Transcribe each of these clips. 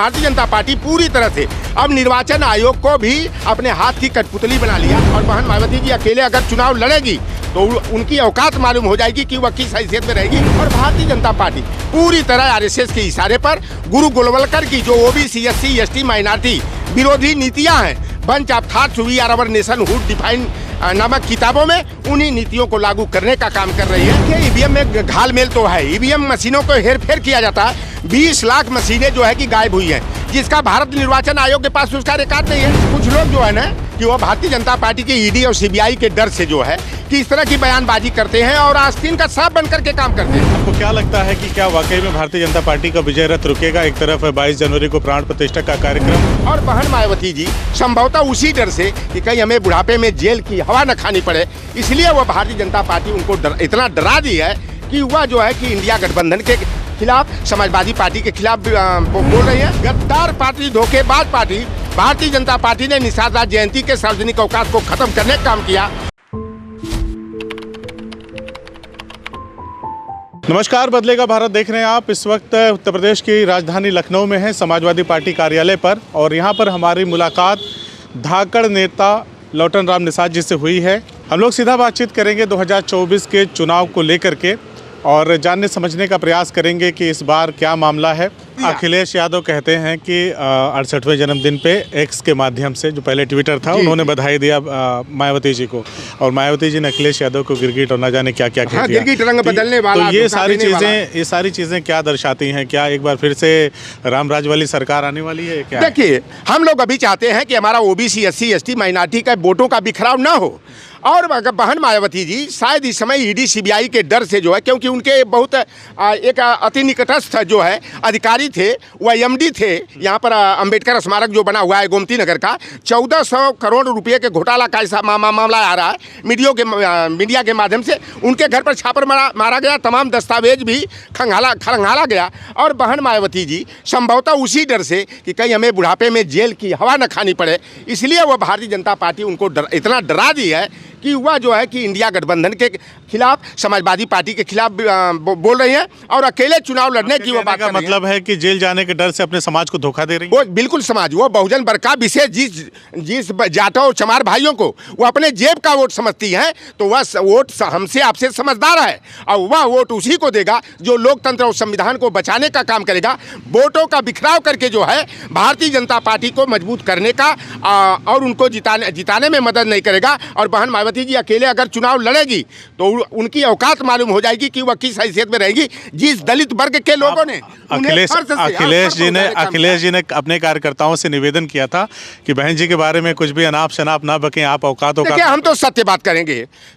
Bharatiya Janata party पूरी तरह से अब निर्वाचन आयोग को भी अपने हाथ की कठपुतली बना लिया। और बहन मायावती जी अकेले अगर चुनाव लड़ेगी तो उनकी औकात मालूम हो जाएगी कि वह किस हैसियत में रहेगी। और भारतीय जनता पार्टी पूरी तरह आरएसएस के इशारे पर गुरु गोलवलकर की जो ओबीसी, एससी, एसटी, माइनॉरिटी विरोधी नीतियां हैं, bunch of thoughts we or our nationhood define नामक किताबों में, उन्हीं नीतियों को लागू करने का काम कर रही है। ईवीएम में घालमेल तो है, ईवीएम मशीनों को हेरफेर किया जाता है। 20 लाख मशीनें जो है कि गायब हुई हैं, जिसका भारत निर्वाचन आयोग के पास उसका रिकॉर्ड नहीं है। कुछ लोग जो है ना कि वो भारतीय जनता पार्टी के ईडी और सीबीआई के डर से जो है कि इस तरह की बयानबाजी करते हैं और आस्तीन का सांप बनकर के काम करते हैं। आपको क्या लगता है कि क्या वाकई में भारतीय जनता पार्टी का विजय रथ रुकेगा? एक तरफ है 22 जनवरी को प्राण प्रतिष्ठा का कार्यक्रम, और बहन मायावती जी संभवतः उसी डर से कि कहीं हमें बुढ़ापे में जेल की हवा न खानी पड़े, इसलिए वो भारतीय जनता पार्टी उनको इतना डरा दी है कि वह जो है कि इंडिया गठबंधन के खिलाफ, समाजवादी पार्टी के खिलाफ बोल रही है। गद्दार पार्टी, धोखेबाज पार्टी भारतीय जनता पार्टी ने निषाद राज जयंती के सार्वजनिक अवकाश को खत्म करने का काम किया। नमस्कार, बदलेगा भारत देख रहे हैं आप। इस वक्त उत्तर प्रदेश की राजधानी लखनऊ में है, समाजवादी पार्टी कार्यालय पर, और यहाँ पर हमारी मुलाकात धाकड़ नेता लौटन राम निषाद जी से हुई है। हम लोग सीधा बातचीत करेंगे 2024 के चुनाव को लेकर के और जानने समझने का प्रयास करेंगे कि इस बार क्या मामला है। अखिलेश यादव कहते हैं कि 68वें जन्मदिन पे एक्स के माध्यम से, जो पहले ट्विटर था, उन्होंने बधाई दिया मायावती जी को, और मायावती जी ने अखिलेश यादव को गिरगिट और न जाने क्या क्या कह दिया। गिरगिट रंग बदलने वाला, तो ये सारी चीजें क्या दर्शाती हैं? क्या एक बार फिर से रामराज वाली सरकार आने वाली है क्या? देखिए, हम लोग अभी चाहते हैं कि हमारा ओबीसी, एससी, एसटी, माइनॉरिटी का वोटों का बिखराव ना हो। और बहन मायावती जी शायद इस समय ईडी सीबीआई के डर से जो है, क्योंकि उनके बहुत एक अति निकटस्थ जो है अधिकारी थे, वह एमडी थे यहाँ पर अंबेडकर स्मारक जो बना हुआ है गोमती नगर का, 1400 करोड़ रुपए के घोटाला का ऐसा मामला आ रहा है। मीडिया के माध्यम से उनके घर पर छापर मारा गया, तमाम दस्तावेज भी खंगाला गया। और बहन मायावती जी संभवतः उसी डर से कि कहीं हमें बुढ़ापे में जेल की हवा न खानी पड़े, इसलिए वह भारतीय जनता पार्टी उनको इतना डरा दी है कि वह जो है कि इंडिया गठबंधन के खिलाफ, समाजवादी पार्टी के खिलाफ बोल रही हैं और अकेले चुनाव लड़ने की वो बात का मतलब है कि जेल जाने के डर से अपने समाज को धोखा दे रही है। वो बिल्कुल समाज, वो बहुजन वर्ग का विशेष जिस जाटों और चमार भाइयों को वो अपने जेब का वोट समझती हैं, तो वह वोट हमसे आपसे समझदार है और वह वोट उसी को देगा जो लोकतंत्र और संविधान को बचाने का काम करेगा। वोटों का बिखराव करके जो है भारतीय जनता पार्टी को मजबूत करने का और उनको जिताने में मदद नहीं करेगा। और बहन मायावती जी अकेले अगर चुनाव लड़ेगी तो उनकी औकात मालूम हो जाएगी कि वह किस हैसियत में रहेगी। जिस दलित वर्ग के लोगों ने अखिलेश जी ने अपने कार्यकर्ताओं से निवेदन किया था कि बहन जी के बारे में कुछ भी अनाप शनाप ना बकें, आप औकात हम तो सत्य बात करेंगे,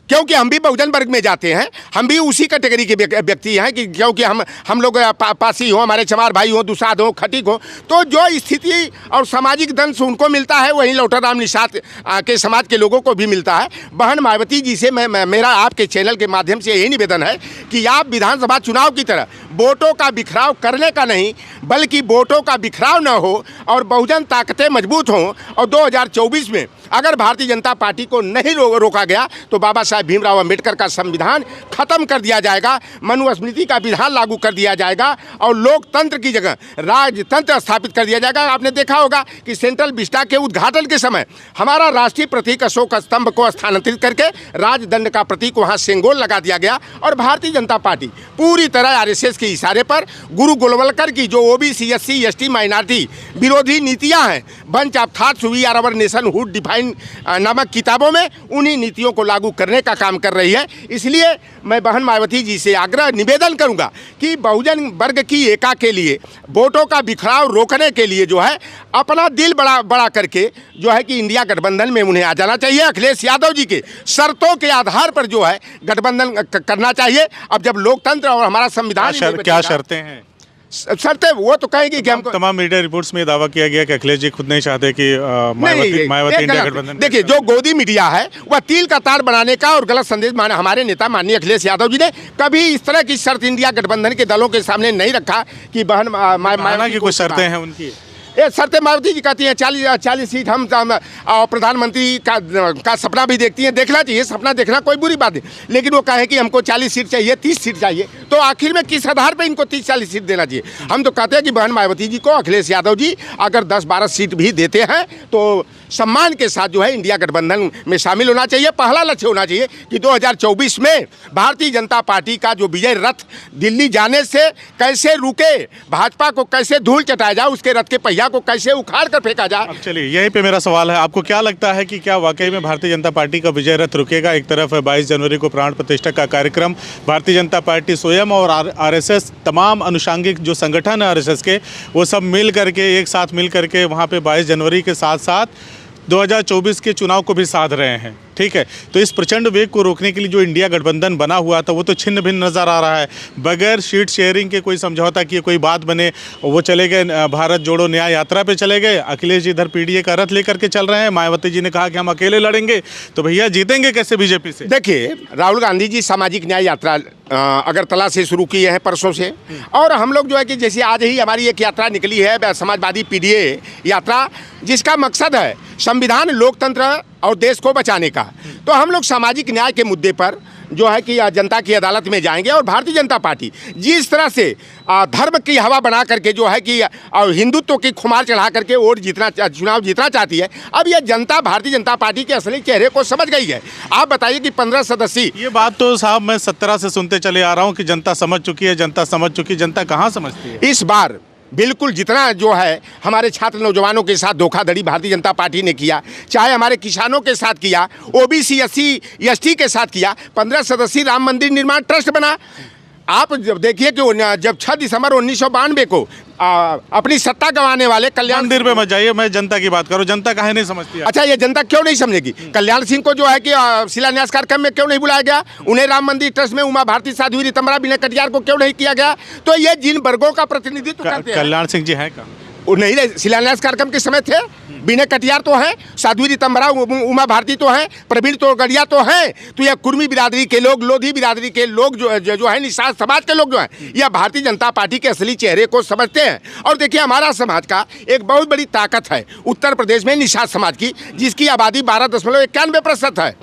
क्योंकि हम भी बहुजन वर्ग में जाते हैं, हम भी उसी कैटेगरी के व्यक्ति हैं कि क्योंकि हम लोग पासी हो, हमारे चमार भाई हो, दुसाध हो, खटीक हो, तो जो स्थिति और सामाजिक दंश उनको मिलता है वहीं लौटन राम निषाद के समाज के लोगों को भी मिलता है। बहन मायावती जी से मेरा आपके चैनल के माध्यम से यही निवेदन है कि आप विधानसभा चुनाव की तरह वोटों का बिखराव करने का नहीं, बल्कि वोटों का बिखराव न हो और बहुजन ताकतें मजबूत हों। और 2024 में अगर भारतीय जनता पार्टी को नहीं रोका गया तो बाबा साहब भीमराव अंबेडकर का संविधान खत्म कर दिया जाएगा, मनुस्मृति का विधान लागू कर दिया जाएगा और लोकतंत्र की जगह राजतंत्र स्थापित कर दिया जाएगा। आपने देखा होगा कि सेंट्रल विस्टा के उद्घाटन के समय हमारा राष्ट्रीय प्रतीक अशोक स्तंभ को स्थानांतरित करके राजदंड का प्रतीक वहां सेंगोल लगा दिया गया। और भारतीय जनता पार्टी पूरी तरह आरएसएस के इशारे पर गुरु गोलवलकर की जो ओबीसी, एससी, एसटी, माइनॉरिटी विरोधी नीतियां हैं, bunch of thoughts we or our nationhood define नामक किताबों में, उन्हीं नीतियों को लागू करने का काम कर रही है। इसलिए मैं बहन मायावती जी से आग्रह निवेदन करूंगा कि बहुजन वर्ग की एका के लिए, वोटों का बिखराव रोकने के लिए जो है अपना दिल बड़ा करके जो है कि इंडिया गठबंधन में उन्हें आ जाना चाहिए। अखिलेश यादव जी के शर्तों के आधार पर जो है गठबंधन करना चाहिए। अब जब लोकतंत्र और हमारा संविधान क्या शर्तें हैं? शर्तें वो तो कहेंगे कि हमको, तमाम मीडिया रिपोर्ट्स में दावा किया गया कि अखिलेश जी खुद नहीं चाहते कि मायावती इंडिया गठबंधन। देखिए, जो गोदी मीडिया है वह तिल का तार बनाने का और गलत संदेश हमारे नेता माननीय अखिलेश यादव जी ने कभी इस तरह की शर्त इंडिया गठबंधन के दलों के सामने नहीं रखा कि बहन माना कि कुछ शर्तें हैं उनकी। ये शर्तें मायावती जी कहती हैं 40 सीट हम प्रधानमंत्री का सपना भी देखती हैं, देखना चाहिए, सपना देखना कोई बुरी बात नहीं, लेकिन वो कहें कि हमको 40 सीट चाहिए, 30 सीट चाहिए, तो आखिर में किस आधार पे इनको 30-40 सीट देना चाहिए? हम तो कहते हैं कि बहन मायावती जी को, अखिलेश यादव जी अगर 10-12 सीट भी देते हैं तो सम्मान के साथ जो है इंडिया गठबंधन में शामिल होना चाहिए। पहला लक्ष्य होना चाहिए कि 2024 में भारतीय जनता पार्टी का जो विजय रथ दिल्ली जाने से कैसे रुके, भाजपा को कैसे धूल चटाया जाए, उसके रथ के पहिया को कैसे उखाड़ कर फेंका जाए। अब चलिए यहीं पे मेरा सवाल है, आपको क्या लगता है कि क्या वाकई में भारतीय जनता पार्टी का विजय रथ रुकेगा? एक तरफ 22 जनवरी को प्राण प्रतिष्ठा का कार्यक्रम, भारतीय जनता पार्टी स्वयं और आरएसएस, तमाम अनुषंगिक जो संगठन है आरएसएस के, वो सब मिल करके एक साथ मिल करके वहाँ पे 22 जनवरी के साथ साथ 2024 के चुनाव को भी साध रहे हैं, ठीक है। तो इस प्रचंड वेग को रोकने के लिए जो इंडिया गठबंधन बना हुआ था वो तो छिन्न भिन्न नज़र आ रहा है। बगैर सीट शेयरिंग के कोई समझौता किए कोई बात बने, वो चले गए भारत जोड़ो न्याय यात्रा पे चले गए। अखिलेश जी इधर पीडीए का रथ लेकर के चल रहे हैं, मायावती जी ने कहा कि हम अकेले लड़ेंगे, तो भैया जीतेंगे कैसे बीजेपी से? देखिए, राहुल गांधी जी सामाजिक न्याय यात्रा अगरतला से शुरू किए हैं परसों से, और हम लोग जो है कि जैसे आज ही हमारी एक यात्रा निकली है समाजवादी पीडीए यात्रा, जिसका मकसद है संविधान, लोकतंत्र और देश को बचाने का। तो हम लोग सामाजिक न्याय के मुद्दे पर जो है कि जनता की अदालत में जाएंगे, और भारतीय जनता पार्टी जिस तरह से धर्म की हवा बना करके जो है कि हिंदुत्व की खुमार चढ़ा करके चुनाव जीतना चाहती है, अब यह जनता भारतीय जनता पार्टी के असली चेहरे को समझ गई है। आप बताइए कि 15 सदस्यीय, ये बात तो साहब मैं 17 से सुनते चले आ रहा हूँ कि जनता समझ चुकी है, जनता समझ चुकी। जनता कहाँ समझती है? इस बार बिल्कुल जितना जो है हमारे छात्र नौजवानों के साथ धोखाधड़ी भारतीय जनता पार्टी ने किया, चाहे हमारे किसानों के साथ किया, ओबीसी SC ST के साथ किया, 15 सदस्यीय राम मंदिर निर्माण ट्रस्ट बना। आप जब देखिए कि जब 6 दिसंबर 1992 को अपनी सत्ता गंवाने वाले कल्याण, मंदिर पे मत जाइए, मैं जनता की बात करूं, जनता काहे नहीं समझती है? अच्छा, ये जनता क्यों नहीं समझेगी? कल्याण सिंह को जो है कि शिलान्यास कार्यक्रम में क्यों नहीं बुलाया गया? उन्हें राम मंदिर ट्रस्ट में उमा भारती, साध्वी रीतम्बरा, विनय कटियार को क्यों नहीं किया गया? तो ये जिन वर्गों का प्रतिनिधित्व करते हैं, कल्याण सिंह जी हैं का वो नहीं रहे, शिलान्यास कार्यक्रम के समय थे। विनय कटियार तो हैं, साध्वी रीतम्बरा, उमा भारती तो हैं, प्रवीण तोगड़िया तो हैं। तो यह कुर्मी बिरादरी के लोग, लोधी बिरादरी के लोग जो है, निषाद समाज के लोग जो हैं, यह भारतीय जनता पार्टी के असली चेहरे को समझते हैं। और देखिए, हमारा समाज का एक बहुत बड़ी ताकत है उत्तर प्रदेश में निषाद समाज की, जिसकी आबादी 12.91% है।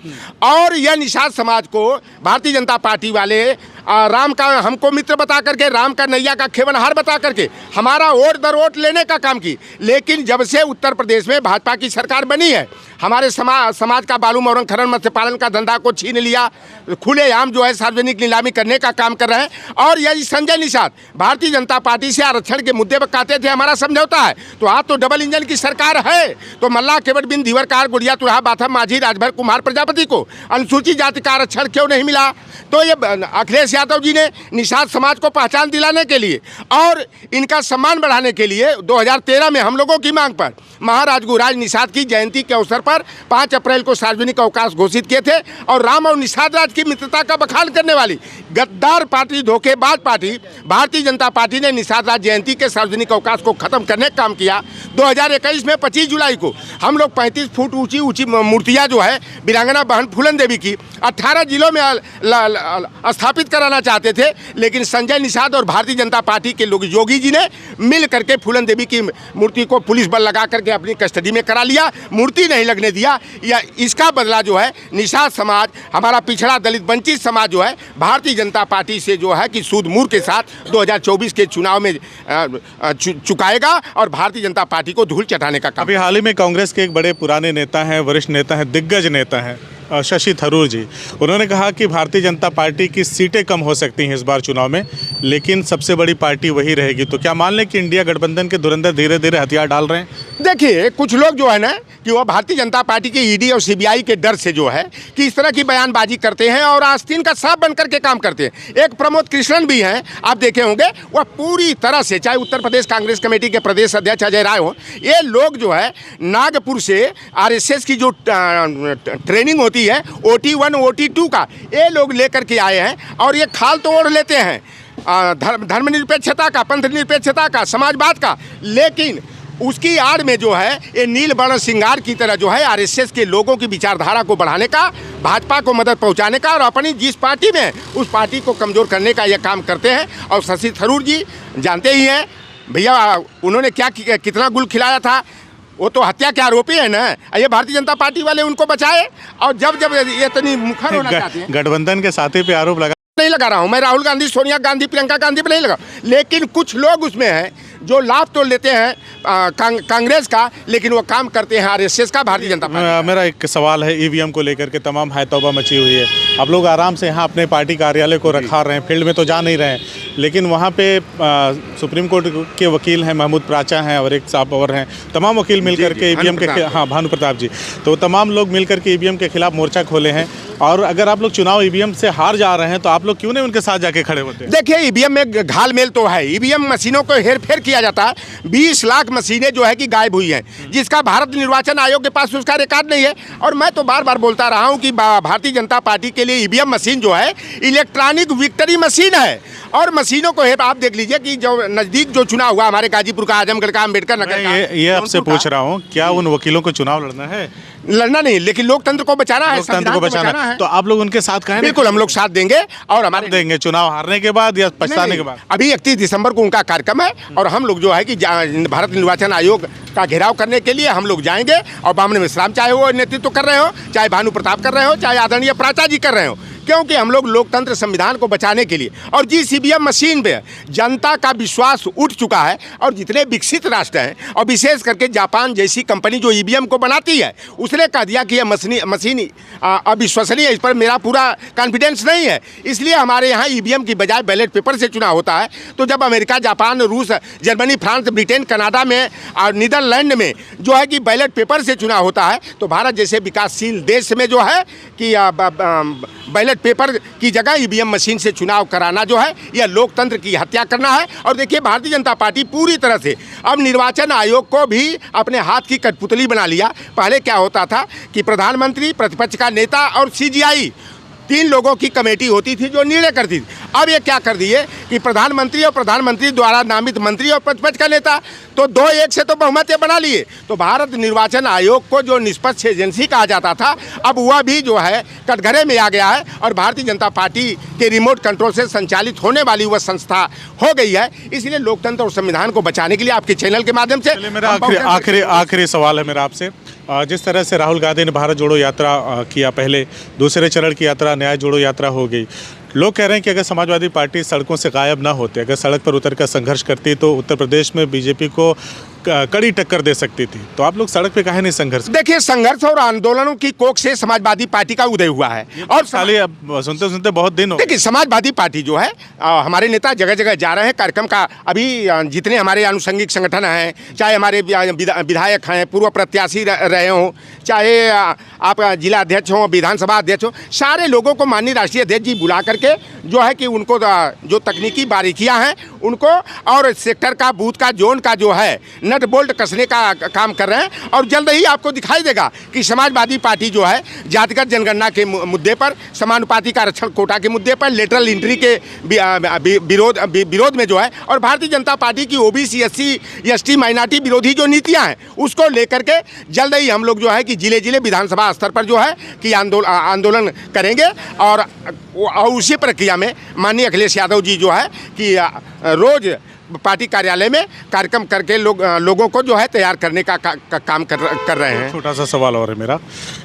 और यह निषाद समाज को भारतीय जनता पार्टी वाले राम का हमको मित्र बता करके, राम का नैया का खेवनहार बता करके हमारा वोट दर वोट लेने का काम की। लेकिन जब से उत्तर प्रदेश में भाजपा की सरकार बनी है, हमारे समाज का बालू मौरंग खनन मत्स्य पालन का धंधा को छीन लिया, खुलेआम जो है सार्वजनिक नीलामी करने का काम कर रहे हैं। और यही संजय निषाद भारतीय जनता पार्टी से आरक्षण के मुद्दे पर कहते थे हमारा समझौता है, तो आज तो डबल इंजन की सरकार है। तो मल्ला केवट बिन धीवर कार गुड़िया तुरहा बाथम माझी राजभर कुमार प्रजापति को अनुसूचित जाति का आरक्षण क्यों नहीं मिला? तो ये अखिलेश यादव जी ने निषाद समाज को पहचान दिलाने के लिए और इनका सम्मान बढ़ाने के लिए 2013 में हम लोगों की मांग पर महाराज गुरुराज निषाद की जयंती के अवसर पर 5 अप्रैल को सार्वजनिक अवकाश घोषित किए थे। और राम और निषाद राज की मित्रता का बखान करने वाली गद्दार पार्टी, धोखेबाज पार्टी भारतीय जनता पार्टी ने निषाद राज जयंती के सार्वजनिक अवकाश को खत्म करने का काम किया। 2021 में 25 जुलाई को हम लोग 35 फुट ऊंची मूर्तियां जो है वीरांगना बहन फूलन देवी की 18 जिलों में स्थापित कराना चाहते थे, लेकिन संजय निषाद और भारतीय जनता पार्टी के लोग योगी जी ने मिल करके फूलन देवी की मूर्ति को पुलिस बल लगा करके अपनी कस्टडी में करा लिया, मूर्ति नहीं लगने दिया। या इसका बदला जो है निषाद समाज, हमारा पिछड़ा दलित वंचित समाज जो है भारतीय जनता पार्टी से जो है कि सूद मूर के साथ 2024 के चुनाव में चुकाएगा और भारतीय जनता पार्टी को धूल चटाने का काम। अभी हाल ही में कांग्रेस के एक बड़े पुराने नेता हैं, वरिष्ठ नेता हैं, दिग्गज नेता हैं शशि थरूर जी, उन्होंने कहा कि भारतीय जनता पार्टी की सीटें कम हो सकती हैं इस बार चुनाव में, लेकिन सबसे बड़ी पार्टी वही रहेगी। तो क्या मान लें कि इंडिया गठबंधन के धुरंधर धीरे धीरे हथियार डाल रहे हैं? देखिए, कुछ लोग जो है ना कि वो भारतीय जनता पार्टी के ईडी और सीबीआई के डर से जो है कि इस तरह की बयानबाजी करते हैं और आस्तीन का सांप बनकर के काम करते हैं। एक प्रमोद कृष्णन भी हैं, आप देखे होंगे, वह पूरी तरह से, चाहे उत्तर प्रदेश कांग्रेस कमेटी के प्रदेश अध्यक्ष अजय राय हो, ये लोग जो है नागपुर से आरएसएस की जो ट्रेनिंग होती है OT1 OT2 का, ये लोग लेकर के आए हैं और ये खाल तोड़ लेते हैं धर्मनिरपेक्षता का, पंथ निरपेक्षता का, समाजवाद का। लेकिन उसकी आड़ में जो है ये नील वर्ण श्रृंगार की तरह जो है आरएसएस के लोगों की विचारधारा को बढ़ाने का, भाजपा को मदद पहुंचाने का और अपनी जिस पार्टी में उस पार्टी को कमज़ोर करने का यह काम करते हैं। और शशि थरूर जी जानते ही हैं, भैया उन्होंने क्या कितना गुल खिलाया था, वो तो हत्या के आरोपी है ना। ये भारतीय जनता पार्टी वाले उनको बचाए, और जब जब ये इतनी मुखर होना चाहते हैं। गठबंधन के साथी पे आरोप लगा नहीं लगा रहा हूँ मैं, राहुल गांधी, सोनिया गांधी, प्रियंका गांधी पे नहीं लगा, लेकिन कुछ लोग उसमें हैं जो लाभ तो लेते हैं कांग्रेस का, लेकिन वो काम करते हैं आरएसएस का, भारतीय जनता पार्टी। मेरा एक सवाल है, ईवीएम को लेकर के तमाम है तौबा मची हुई है। आप लोग आराम से यहाँ अपने पार्टी कार्यालय को रखा रहे हैं, फील्ड में तो जा नहीं रहे हैं, लेकिन वहाँ पे सुप्रीम कोर्ट के वकील हैं, महमूद प्राचा हैं और एक साहब और हैं, तमाम वकील मिलकर के ईवीएम के, हाँ भानु प्रताप जी, तो तमाम लोग मिलकर के ईवीएम के खिलाफ मोर्चा खोले हैं। और अगर आप लोग चुनाव ईवीएम से हार जा रहे हैं तो आप लोग क्यों नहीं उनके साथ जाके खड़े होते हैं? देखिए, ईवीएम में घालमेल तो है, ईवीएम मशीनों को हेरफेर किया जाता है। 20 लाख मशीनें जो है कि गायब हुई हैं, जिसका भारत निर्वाचन आयोग के पास उसका रिकॉर्ड नहीं है। और मैं तो बार बार बोलता रहा हूं कि भारतीय जनता पार्टी के लिए ईवीएम मशीन जो है इलेक्ट्रॉनिक विक्ट्री मशीन है। और मशीनों को आप देख लीजिए कि जो नज़दीक जो चुनाव हुआ हमारे गाजीपुर का, आजमगढ़ का, अम्बेडकर नगर का, ये आपसे पूछ रहा हूँ, क्या उन वकीलों को चुनाव लड़ना है? लड़ना नहीं, लेकिन लोकतंत्र को बचाना है, लोकतंत्र को बचाना है। तो आप लोग उनके साथ कहें? बिल्कुल, हम लोग साथ देंगे। और हमारे देंगे चुनाव हारने के बाद या पछताने के बाद? अभी 31 दिसंबर को उनका कार्यक्रम है, और हम लोग जो है कि भारत निर्वाचन आयोग का घेराव करने के लिए हम लोग जाएंगे। और बामन मिश्राम चाहे वो नेतृत्व कर रहे हो, चाहे भानु प्रताप कर रहे हो, चाहे आदरणीय प्राचा जी कर रहे हो, क्योंकि हम लोग लोकतंत्र संविधान को बचाने के लिए। और जिस ईवीएम मशीन पे जनता का विश्वास उठ चुका है, और जितने विकसित राष्ट्र हैं, और विशेष करके जापान जैसी कंपनी जो ईवीएम को बनाती है, उसने कह दिया कि यह मशीन अविश्वसनीय है, इस पर मेरा पूरा कॉन्फिडेंस नहीं है। इसलिए हमारे यहाँ ईवीएम की बजाय बैलेट पेपर से चुनाव होता है। तो जब अमेरिका, जापान, रूस, जर्मनी, फ्रांस, ब्रिटेन, कनाडा में और नीदरलैंड में जो है कि बैलेट पेपर से चुनाव होता है, तो भारत जैसे विकासशील देश में जो है कि बैलेट पेपर की जगह ईवीएम मशीन से चुनाव कराना जो है यह लोकतंत्र की हत्या करना है। और देखिए, भारतीय जनता पार्टी पूरी तरह से अब निर्वाचन आयोग को भी अपने हाथ की कठपुतली बना लिया। पहले क्या होता था कि प्रधानमंत्री, प्रतिपक्ष का नेता और सीजीआई 3 लोगों की कमेटी होती थी जो निर्णय करती थी। अब ये क्या कर दिए कि प्रधानमंत्री और प्रधानमंत्री द्वारा नामित मंत्री और प्रतिपक्ष का नेता, तो 2-1 से तो बहुमत बना लिए। तो भारत निर्वाचन आयोग को जो निष्पक्ष एजेंसी कहा जाता था, अब वह भी जो है कटघरे में आ गया है, और भारतीय जनता पार्टी के रिमोट कंट्रोल से संचालित होने वाली वह संस्था हो गई है। इसलिए लोकतंत्र और संविधान को बचाने के लिए आपके चैनल के माध्यम से मेरा आखिरी सवाल है मेरा आपसे। जिस तरह से राहुल गांधी ने भारत जोड़ो यात्रा किया, पहले दूसरे चरण की यात्रा न्याय जोड़ो यात्रा हो गई, लोग कह रहे हैं कि अगर समाजवादी पार्टी सड़कों से गायब ना होते, अगर सड़क पर उतर कर संघर्ष करती, तो उत्तर प्रदेश में बीजेपी को कड़ी टक्कर दे सकती थी। तो आप लोग सड़क पे काहे नहीं संघर्ष? देखिए, संघर्ष और आंदोलनों की कोख से समाजवादी पार्टी का उदय हुआ है। और साले अब सुनते सुनते बहुत दिन हो। देखिए, समाजवादी पार्टी जो है, हमारे नेता जगह जगह जा रहे हैं कार्यक्रम का। अभी जितने हमारे आनुषंगिक संगठन हैं, चाहे हमारे विधायक हैं, पूर्व प्रत्याशी रहे हों, चाहे आप जिला अध्यक्ष हों, विधानसभा अध्यक्ष हों, सारे लोगों को माननीय राष्ट्रीय अध्यक्ष जी बुला करके जो है कि उनको जो तकनीकी बारीकियां हैं उनको, और सेक्टर का, बूथ का, जोन का जो है नट बोल्ट कसने का काम कर रहे हैं। और जल्द ही आपको दिखाई देगा कि समाजवादी पार्टी जो है जातिगत जनगणना के मुद्दे पर, समानुपाती का आरक्षण कोटा के मुद्दे पर, लेटरल एंट्री के विरोध में जो है, और भारतीय जनता पार्टी की ओबीसी, SC/ST माइनॉरिटी विरोधी जो नीतियां हैं उसको लेकर के जल्द ही हम लोग जो है कि जिले जिले विधानसभा स्तर पर जो है कि आंदोलन करेंगे। और उसी प्रक्रिया में माननीय अखिलेश यादव जी जो है कि रोज पार्टी कार्यालय में कार्यक्रम करके लोगों को जो है तैयार करने का काम कर रहे हैं। छोटा सा सवाल और है मेरा,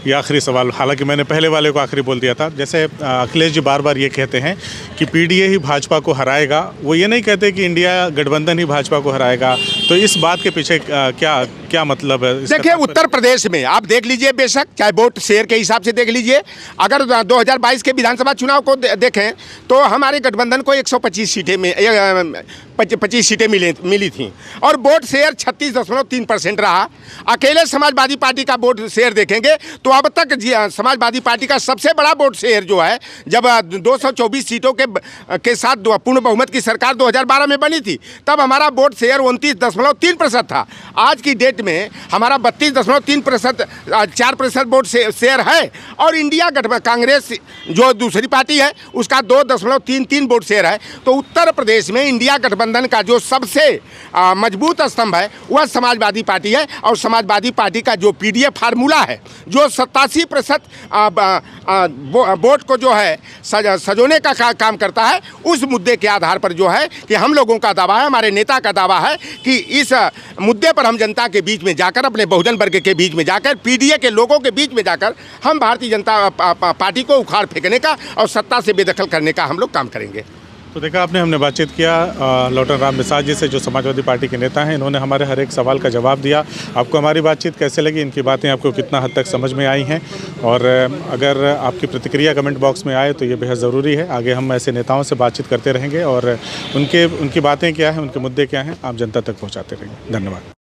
ये आखिरी सवाल, हालांकि मैंने पहले वाले को आखिरी बोल दिया था। जैसे अखिलेश जी बार बार ये कहते हैं कि पीडीए ही भाजपा को हराएगा, वो ये नहीं कहते कि इंडिया गठबंधन ही भाजपा को हराएगा। तो इस बात के पीछे क्या मतलब है? देखिए, उत्तर प्रदेश में आप देख लीजिए, बेशक चाहे वोट शेयर के हिसाब से देख लीजिए, अगर 2022 के विधानसभा चुनाव को देखें तो हमारे गठबंधन को 125 सीटें में 25 सीटें मिली थी, और वोट शेयर 36.3% रहा। अकेले समाजवादी पार्टी का वोट शेयर देखेंगे तो अब तक समाजवादी पार्टी का सबसे बड़ा वोट शेयर जो है, जब 224 सीटों के साथ पूर्ण बहुमत की सरकार 2012 में बनी थी, तब हमारा वोट शेयर 29.3% था। आज की डेट में हमारा 32.3%, 4% वोट शेयर है। और इंडिया गठबंधन कांग्रेस जो दूसरी पार्टी है उसका 2.33 वोट शेयर है। तो उत्तर प्रदेश में इंडिया गठबंधन गठबंधन का जो सबसे मजबूत स्तंभ है वह समाजवादी पार्टी है। और समाजवादी पार्टी का जो पीडीएफ फार्मूला है, जो 87% वोट को जो है सजोने का काम करता है, उस मुद्दे के आधार पर जो है कि हम लोगों का दावा है, हमारे नेता का दावा है कि इस मुद्दे पर हम जनता के बीच में जाकर, अपने बहुजन वर्ग के बीच में जाकर, पीडीए के लोगों के बीच में जाकर हम भारतीय जनता पार्टी को उखाड़ फेंकने का और सत्ता से बेदखल करने का हम लोग काम करेंगे। तो देखा आपने, हमने बातचीत किया लौटन राम निषाद जी से, जो समाजवादी पार्टी के नेता हैं। इन्होंने हमारे हर एक सवाल का जवाब दिया। आपको हमारी बातचीत कैसे लगी, इनकी बातें आपको कितना हद तक समझ में आई हैं, और अगर आपकी प्रतिक्रिया कमेंट बॉक्स में आए तो ये बेहद ज़रूरी है। आगे हम ऐसे नेताओं से बातचीत करते रहेंगे और उनकी बातें क्या हैं, उनके मुद्दे क्या हैं, आप जनता तक पहुँचाते रहेंगे। धन्यवाद।